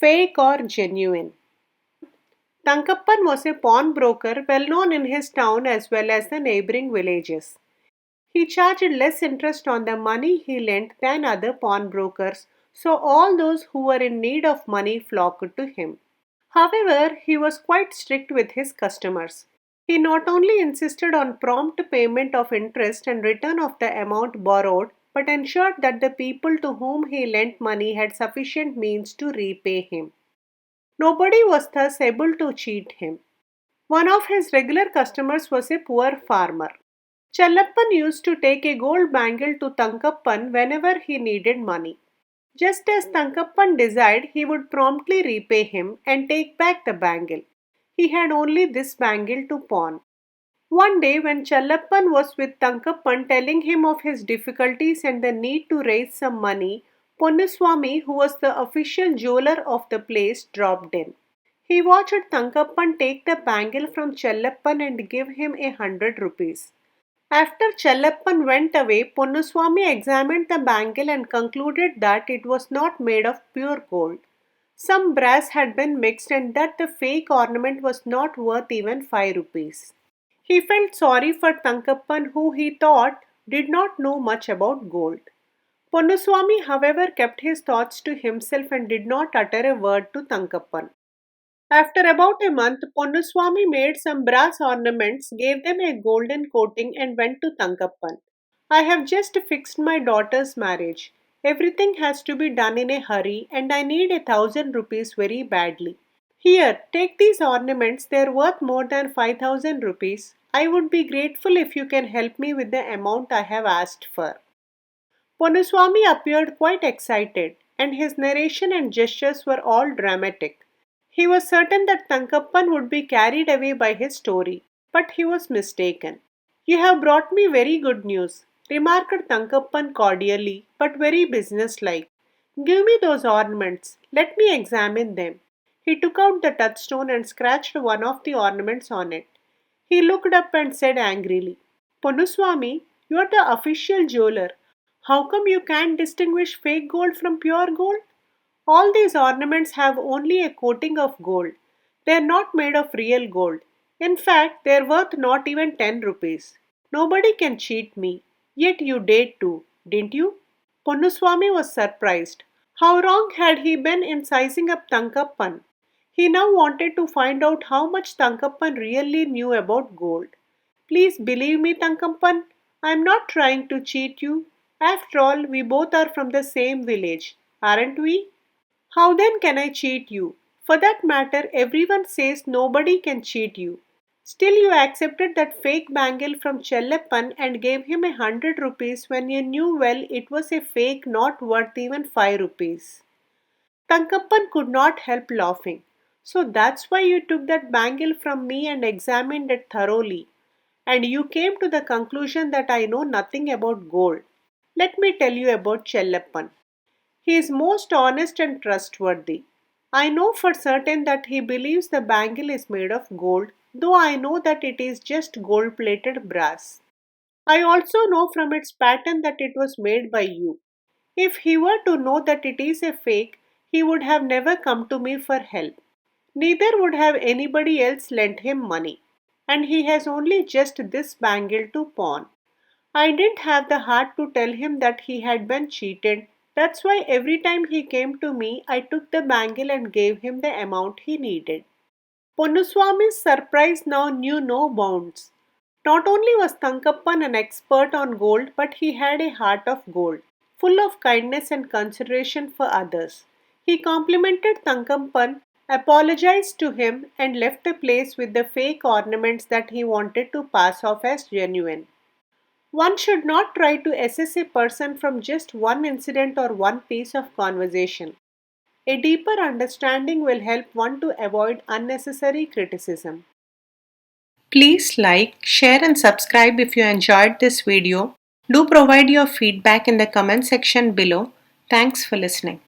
Fake or genuine? Thankappan was a pawnbroker well known in his town as well as the neighboring villages. He charged less interest on the money he lent than other pawnbrokers, so all those who were in need of money flocked to him. However, he was quite strict with his customers. He not only insisted on prompt payment of interest and return of the amount borrowed, but ensured that the people to whom he lent money had sufficient means to repay him. Nobody was thus able to cheat him. One of his regular customers was a poor farmer. Challappan used to take a gold bangle to Thankappan whenever he needed money. Just as Thankappan desired, he would promptly repay him and take back the bangle. He had only this bangle to pawn. One day, when Challappan was with Thankappan telling him of his difficulties and the need to raise some money, Ponnuswami, who was the official jeweler of the place, dropped in. He watched Thankappan take the bangle from Challappan and give him 100 rupees. After Challappan went away, Ponnuswami examined the bangle and concluded that it was not made of pure gold. Some brass had been mixed and that the fake ornament was not worth even 5 rupees. He felt sorry for Thankappan, who he thought did not know much about gold. Ponnuswami, however, kept his thoughts to himself and did not utter a word to Thankappan. After about a month, Ponnuswami made some brass ornaments, gave them a golden coating, and went to Thankappan. I have just fixed my daughter's marriage. Everything has to be done in a hurry, and I need 1,000 rupees very badly. Here, take these ornaments, they are worth more than 5,000 rupees. I would be grateful if you can help me with the amount I have asked for. Ponnuswami appeared quite excited, and his narration and gestures were all dramatic. He was certain that Thankappan would be carried away by his story, but he was mistaken. You have brought me very good news, remarked Thankappan cordially, but very businesslike. Give me those ornaments, let me examine them. He took out the touchstone and scratched one of the ornaments on it. He looked up and said angrily, Ponnuswami, you are the official jeweler. How come you can't distinguish fake gold from pure gold? All these ornaments have only a coating of gold. They are not made of real gold. In fact, they are worth not even 10 rupees. Nobody can cheat me. Yet you dared to, didn't you? Ponnuswami was surprised. How wrong had he been in sizing up Thankappan? He now wanted to find out how much Thankappan really knew about gold. Please believe me, Thankappan. I am not trying to cheat you. After all, we both are from the same village, aren't we? How then can I cheat you? For that matter, everyone says nobody can cheat you. Still, you accepted that fake bangle from Chellappan and gave him 100 rupees when you knew well it was a fake not worth even 5 rupees. Thankappan could not help laughing. So that's why you took that bangle from me and examined it thoroughly. And you came to the conclusion that I know nothing about gold. Let me tell you about Chellappan. He is most honest and trustworthy. I know for certain that he believes the bangle is made of gold, though I know that it is just gold plated brass. I also know from its pattern that it was made by you. If he were to know that it is a fake, he would have never come to me for help. Neither would have anybody else lent him money. And he has only just this bangle to pawn. I didn't have the heart to tell him that he had been cheated. That's why every time he came to me, I took the bangle and gave him the amount he needed. Ponnuswami's surprise now knew no bounds. Not only was Thankappan an expert on gold, but he had a heart of gold, full of kindness and consideration for others. He complimented Thankappan, apologized to him, and left the place with the fake ornaments that he wanted to pass off as genuine. One should not try to assess a person from just one incident or one piece of conversation. A deeper understanding will help one to avoid unnecessary criticism. Please like, share and subscribe if you enjoyed this video. Do provide your feedback in the comment section below. Thanks for listening.